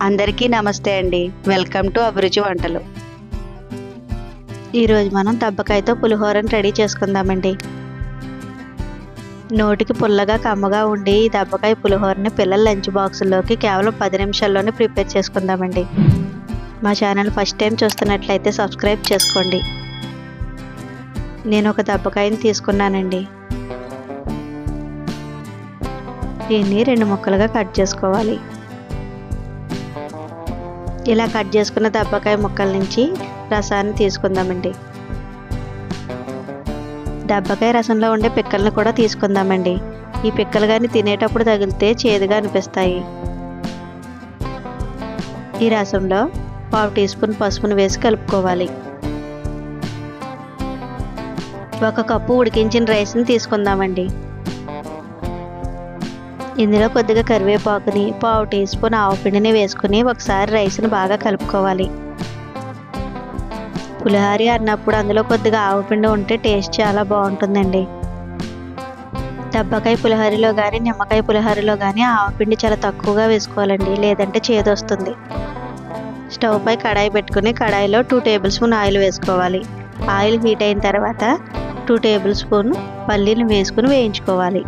అందరికీ నమస్తే అండి. వెల్కమ్ టు అభిరుచి వంటలు. ఈరోజు మనం దబ్బకాయతో పులిహోరని రెడీ చేసుకుందామండి. నోటికి పుల్లగా కమ్మగా ఉండి ఈ దబ్బకాయ పులిహోరని పిల్లల లంచ్ బాక్సుల్లోకి కేవలం 10 నిమిషాల్లోనే ప్రిపేర్ చేసుకుందామండి. మా ఛానల్ ఫస్ట్ టైం చూస్తున్నట్లయితే సబ్స్క్రైబ్ చేసుకోండి. నేను ఒక దబ్బకాయని తీసుకున్నానండి. దీన్ని 2 ముక్కలుగా కట్ చేసుకోవాలి. ఇలా కట్ చేసుకున్న దబ్బకాయ ముక్కల నుంచి రసాన్ని తీసుకుందామండి. దబ్బకాయ రసంలో ఉండే పిక్కలను కూడా తీసుకుందామండి. ఈ పిక్కలు కానీ తినేటప్పుడు తగిలితే చేదుగా అనిపిస్తాయి. ఈ రసంలో 1/2 టీ స్పూన్ పసుపును వేసి కలుపుకోవాలి. 1 కప్పు ఉడికించిన రైస్ని తీసుకుందామండి. ఇందులో కొద్దిగా కరివేపాకుని 1/2 టీ స్పూన్ ఆవపిండిని వేసుకుని ఒకసారి రైస్ని బాగా కలుపుకోవాలి. పులిహోర అన్నప్పుడు అందులో కొద్దిగా ఆవపిండి ఉంటే టేస్ట్ చాలా బాగుంటుందండి. దబ్బకాయ పులిహోరలో కానీ నిమ్మకాయ పులిహోరలో కానీ ఆవపిండి చాలా తక్కువగా వేసుకోవాలండి, లేదంటే చేదు వస్తుంది. స్టవ్ పై కడాయి పెట్టుకుని కడాయిలో 2 టేబుల్ స్పూన్ ఆయిల్ వేసుకోవాలి. ఆయిల్ హీట్ అయిన తర్వాత 2 టేబుల్ స్పూన్ పల్లీలు వేసుకుని వేయించుకోవాలి.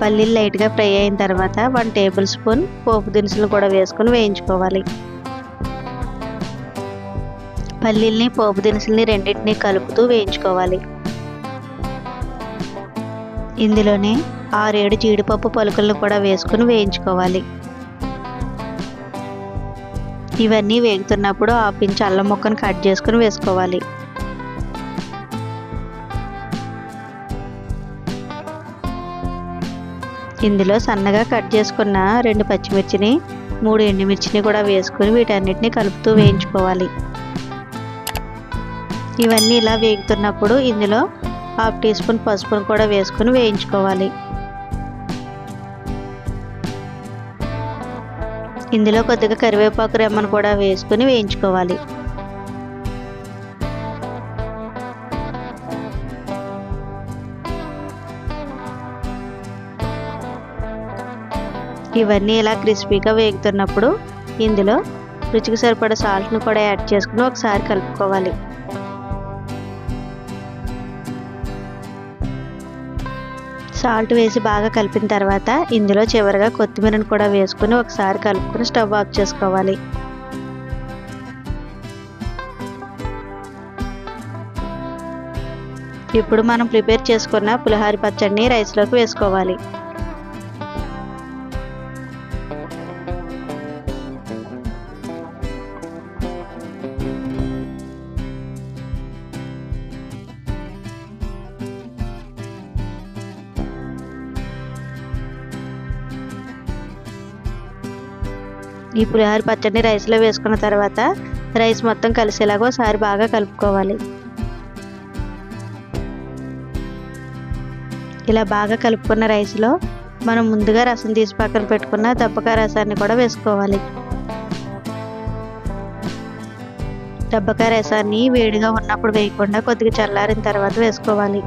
పల్లీలు లైట్గా ఫ్రై అయిన తర్వాత 1 టేబుల్ స్పూన్ పోపు దినుసులు కూడా వేసుకుని వేయించుకోవాలి. పల్లీల్ని పోపు దినుసుల్ని రెండింటినీ కలుపుతూ వేయించుకోవాలి. ఇందులోనే 6-7 జీడిపప్పు పలుకులను కూడా వేసుకుని వేయించుకోవాలి. ఇవన్నీ వేగుతున్నప్పుడు 1/2 ఇంచ్ అల్లం ముక్కను కట్ చేసుకుని వేసుకోవాలి. ఇందులో సన్నగా కట్ చేసుకున్న 2 పచ్చిమిర్చిని 3 ఎండుమిర్చిని కూడా వేసుకుని వీటన్నిటిని కలుపుతూ వేయించుకోవాలి. ఇవన్నీ ఇలా వేగుతున్నప్పుడు ఇందులో 1/2 టీ స్పూన్ పసుపును కూడా వేసుకుని వేయించుకోవాలి. ఇందులో కొద్దిగా కరివేపాకు రెమ్మను కూడా వేసుకుని వేయించుకోవాలి. ఇవన్నీ ఇలా క్రిస్పీగా వేగుతున్నప్పుడు ఇందులో రుచికి సరిపడా సాల్ట్ను కూడా యాడ్ చేసుకుని ఒకసారి కలుపుకోవాలి. సాల్ట్ వేసి బాగా కలిపిన తర్వాత ఇందులో చివరిగా కొత్తిమీరను కూడా వేసుకుని ఒకసారి కలుపుకొని స్టవ్ ఆఫ్ చేసుకోవాలి. ఇప్పుడు మనం ప్రిపేర్ చేసుకున్న పులిహోర పచ్చడిని రైస్లోకి వేసుకోవాలి. ఈ పులిహోర పచ్చడిని రైస్లో వేసుకున్న తర్వాత రైస్ మొత్తం కలిసేలాగా ఒకసారి బాగా కలుపుకోవాలి. ఇలా బాగా కలుపుకున్న రైస్లో మనం ముందుగా రసం తీసి పక్కన పెట్టుకున్న దబ్బకాయ రసాన్ని కూడా వేసుకోవాలి. దబ్బకాయ రసాన్ని వేడిగా ఉన్నప్పుడు వేయకుండా కొద్దిగా చల్లారిన తర్వాత వేసుకోవాలి.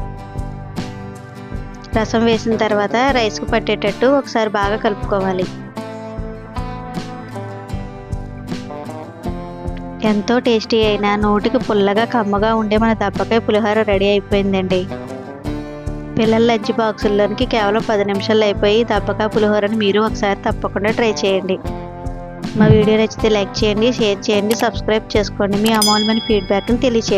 రసం వేసిన తర్వాత రైస్కు పట్టేటట్టు ఒకసారి బాగా కలుపుకోవాలి. ఎంతో టేస్టీ అయిన నోటికి పుల్లగా కమ్మగా ఉండే మన దబ్బకాయ పులిహోర రెడీ అయిపోయిందండి. పిల్లల లంచ్ బాక్సుల్లోనికి కేవలం 10 నిమిషాల్లో అయిపోయి దబ్బకాయ పులిహోరని మీరు ఒకసారి తప్పకుండా ట్రై చేయండి. మా వీడియో నచ్చితే లైక్ చేయండి, షేర్ చేయండి, సబ్స్క్రైబ్ చేసుకోండి. మీ అమూల్యమైన ఫీడ్బ్యాక్ని తెలియచేయండి.